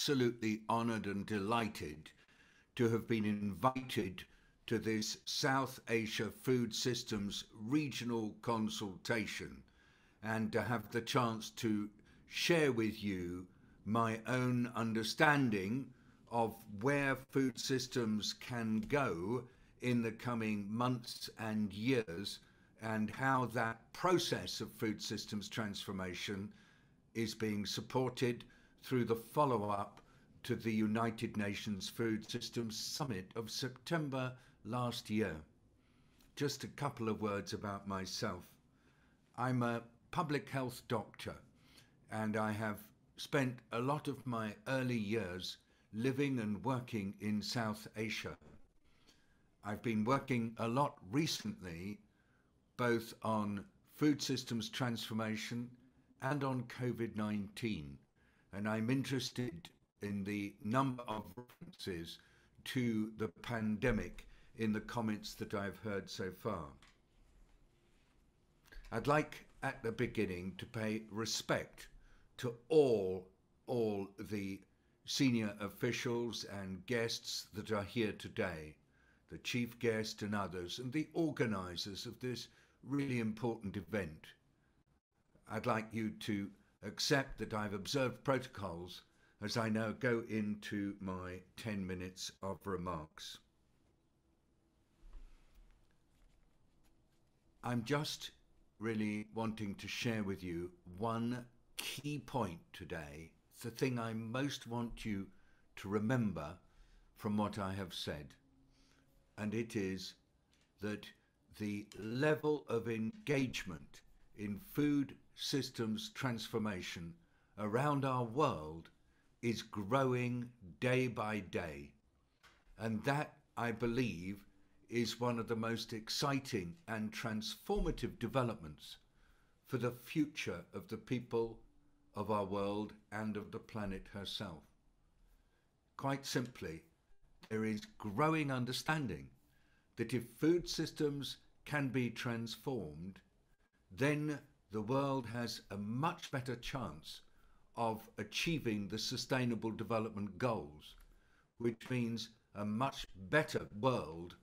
absolutely honoured and delighted to have been invited to this South Asia Food Systems Regional Consultation and to have the chance to share with you my own understanding of where food systems can go in the coming months and years, and how that process of food systems transformation is being supported through the follow-up to the United Nations Food Systems Summit of September last year. Just a couple of words about myself. I'm a public health doctor, and I have spent a lot of my early years living and working in South Asia. I've been working a lot recently both on food systems transformation and on COVID-19, and I'm interested in the number of references to the pandemic in the comments that I've heard so far. I'd like at the beginning to pay respect to all the senior officials and guests that are here today, the chief guest and others, and the organisers of this really important event. I'd like you to accept that I've observed protocols as I now go into my 10 minutes of remarks. I'm just really wanting to share with you one key point today. It's the thing I most want you to remember from what I have said, and it is that the level of engagement in food systems transformation around our world is growing day by day, and that, I believe, is one of the most exciting and transformative developments for the future of the people of our world and of the planet herself. Quite simply, there is growing understanding that if food systems can be transformed, then the world has a much better chance of achieving the Sustainable Development Goals, which means a much better world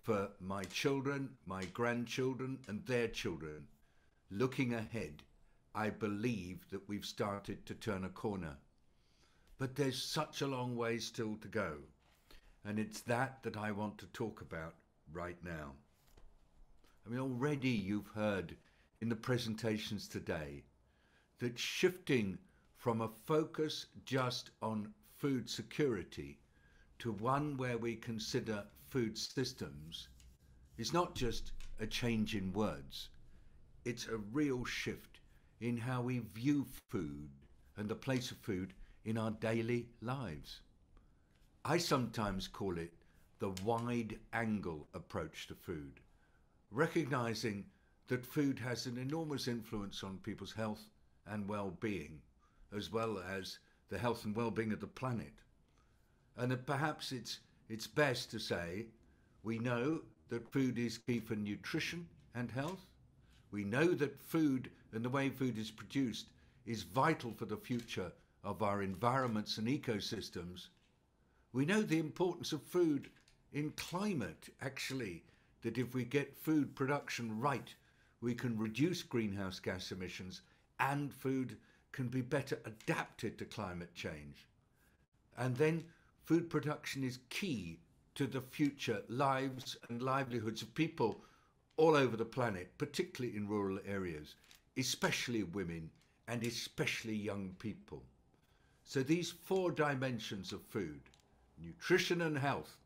for my children, my grandchildren, and their children. Looking ahead, I believe that we've started to turn a corner. But there's such a long way still to go, and it's that I want to talk about right now. I mean, already you've heard in the presentations today that shifting from a focus just on food security to one where we consider food systems is not just a change in words. It's a real shift in how we view food and the place of food in our daily lives. I sometimes call it the wide-angle approach to food, recognizing that food has an enormous influence on people's health and well-being, as well as the health and well-being of the planet. And that perhaps it's best to say, we know that food is key for nutrition and health. We know that food and the way food is produced is vital for the future of our environments and ecosystems. We know the importance of food in climate, actually, that if we get food production right, we can reduce greenhouse gas emissions and food can be better adapted to climate change. And then food production is key to the future lives and livelihoods of people all over the planet, particularly in rural areas, especially women and especially young people. So these four dimensions of food, nutrition and health,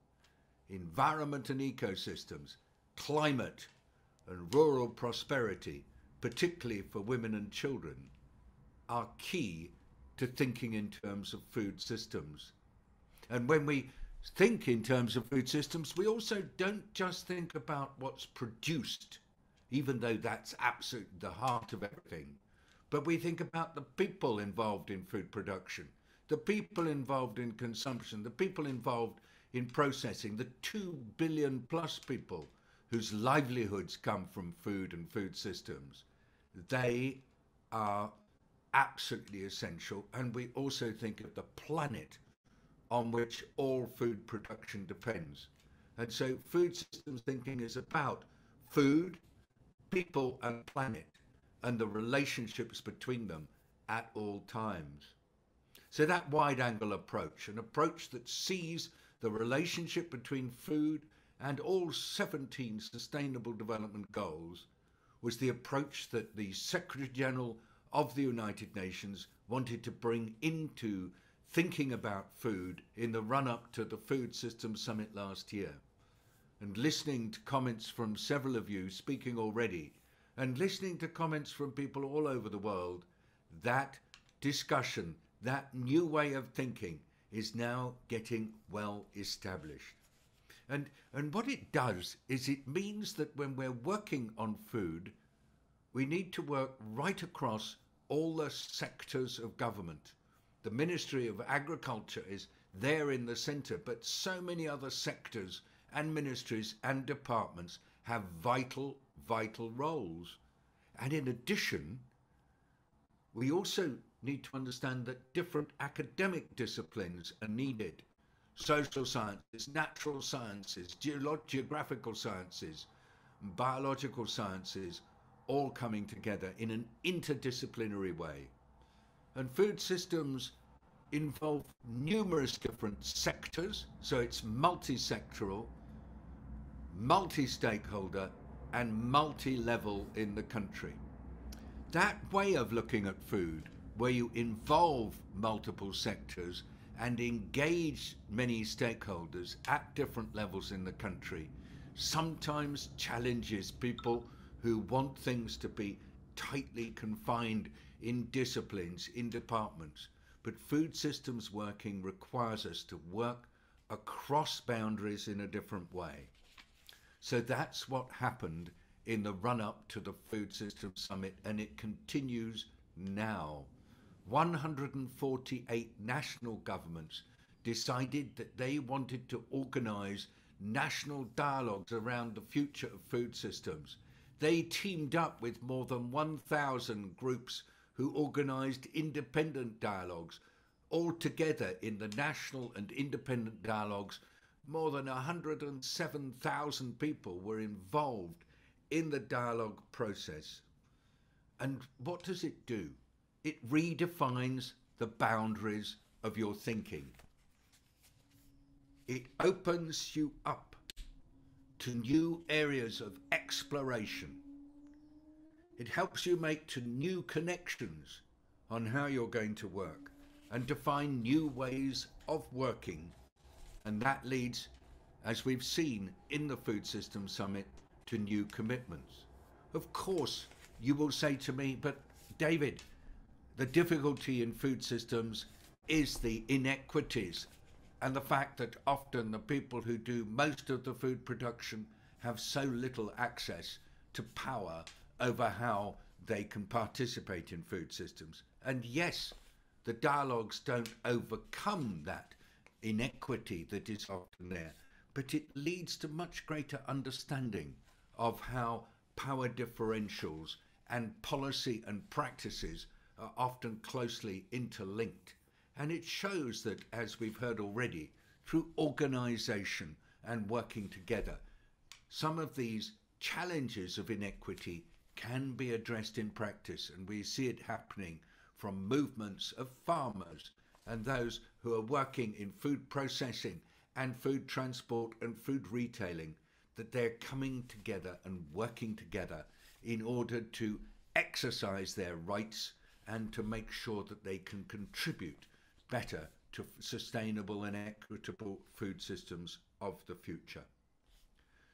environment and ecosystems, climate and rural prosperity, particularly for women and children, are key to thinking in terms of food systems. And when we think in terms of food systems, we also don't just think about what's produced, even though that's absolutely the heart of everything, but we think about the people involved in food production, the people involved in consumption, the people involved in processing, the 2 billion plus people whose livelihoods come from food and food systems. They are absolutely essential. And we also think of the planet on which all food production depends. And so food systems thinking is about food, people and planet, and the relationships between them at all times. So that wide angle approach, an approach that sees the relationship between food and all 17 sustainable development goals, was the approach that the Secretary General of the United Nations wanted to bring into thinking about food in the run-up to the Food Systems Summit last year. And listening to comments from several of you speaking already, and listening to comments from people all over the world, that discussion, that new way of thinking is now getting well established. And what it does is it means that when we're working on food, we need to work right across all the sectors of government. The Ministry of Agriculture is there in the centre, but so many other sectors and ministries and departments have vital roles. And in addition, we also need to understand that different academic disciplines are needed. Social sciences, natural sciences, geographical sciences, biological sciences, all coming together in an interdisciplinary way. And food systems involve numerous different sectors, so it's multi-sectoral, multi-stakeholder, and multi-level in the country. That way of looking at food, where you involve multiple sectors and engage many stakeholders at different levels in the country, sometimes challenges people who want things to be tightly confined in disciplines, in departments. But food systems working requires us to work across boundaries in a different way. So that's what happened in the run-up to the Food Systems Summit, and it continues now. 148 national governments decided that they wanted to organise national dialogues around the future of food systems. They teamed up with more than 1,000 groups who organised independent dialogues. All together in the national and independent dialogues, more than 107,000 people were involved in the dialogue process. And what does it do? It redefines the boundaries of your thinking. It opens you up to new areas of exploration. It helps you make to new connections on how you're going to work and to find new ways of working. And that leads, as we've seen in the Food Systems Summit, to new commitments. Of course, you will say to me, but David, the difficulty in food systems is the inequities and the fact that often the people who do most of the food production have so little access to power over how they can participate in food systems. And yes, the dialogues don't overcome that inequity that is often there, but it leads to much greater understanding of how power differentials and policy and practices are often closely interlinked. And it shows that, as we've heard already, through organisation and working together, some of these challenges of inequity can be addressed in practice, and we see it happening from movements of farmers and those who are working in food processing and food transport and food retailing, that they're coming together and working together in order to exercise their rights and to make sure that they can contribute better to sustainable and equitable food systems of the future.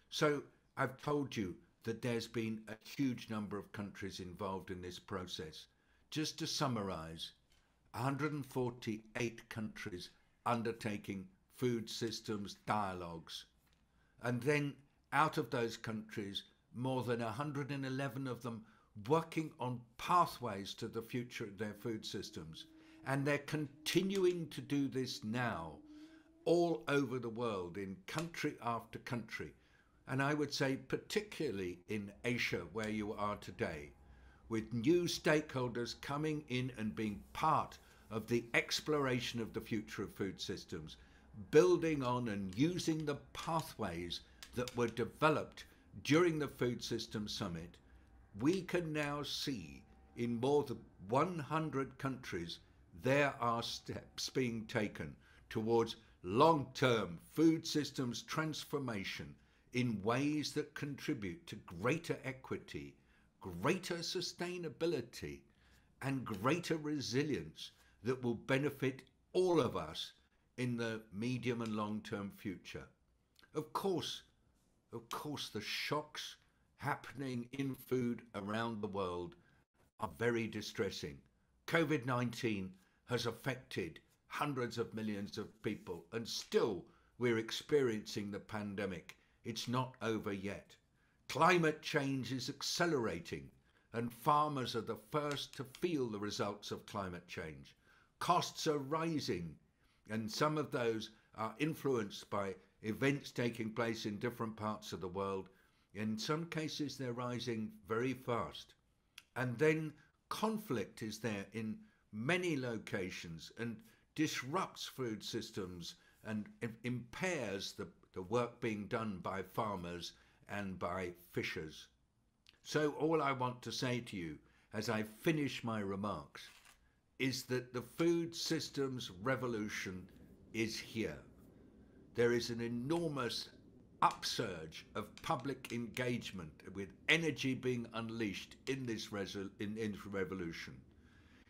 So I've told you that there's been a huge number of countries involved in this process. Just to summarise, 148 countries undertaking food systems dialogues. And then out of those countries, more than 111 of them working on pathways to the future of their food systems. And they're continuing to do this now all over the world, in country after country. And I would say particularly in Asia, where you are today, with new stakeholders coming in and being part of the exploration of the future of food systems, building on and using the pathways that were developed during the Food Systems Summit. We can now see in more than 100 countries there are steps being taken towards long-term food systems transformation in ways that contribute to greater equity, greater sustainability, and greater resilience that will benefit all of us in the medium and long-term future. Of course, the shocks happening in food around the world are very distressing. COVID-19 has affected hundreds of millions of people, and still we're experiencing the pandemic. It's not over yet. Climate change is accelerating, and farmers are the first to feel the results of climate change. Costs are rising, and some of those are influenced by events taking place in different parts of the world. In some cases, they're rising very fast. And then conflict is there in many locations and disrupts food systems and impairs the work being done by farmers and by fishers. So all I want to say to you as I finish my remarks is that the food systems revolution is here. There is an enormous upsurge of public engagement with energy being unleashed in this revolution.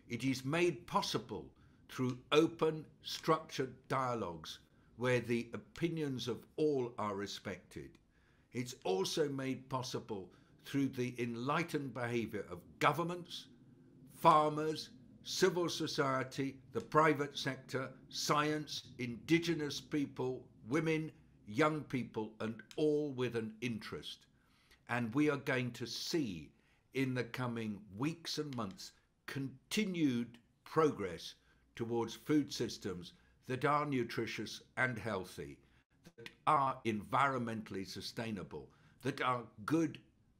It is made possible through open, structured dialogues where the opinions of all are respected. It's also made possible through the enlightened behaviour of governments, farmers, civil society, the private sector, science, indigenous people, women, young people, and all with an interest. And we are going to see in the coming weeks and months continued progress towards food systems that are nutritious and healthy, that are environmentally sustainable, that are good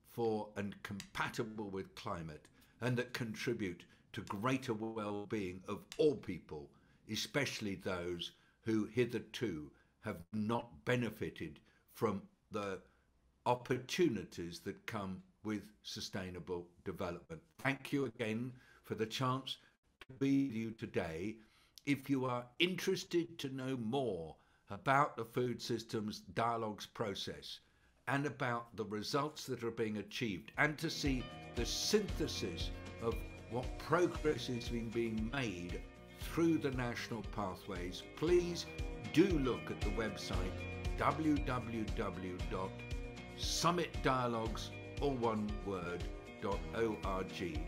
for and compatible with climate, and that contribute to greater well-being of all people, especially those who hitherto have not benefited from the opportunities that come with sustainable development. Thank you again for the chance to be with you today. If you are interested to know more about the food systems dialogues process and about the results that are being achieved, and to see the synthesis of what progress is being made through the national pathways, please do look at the website www.summitdialogues.org.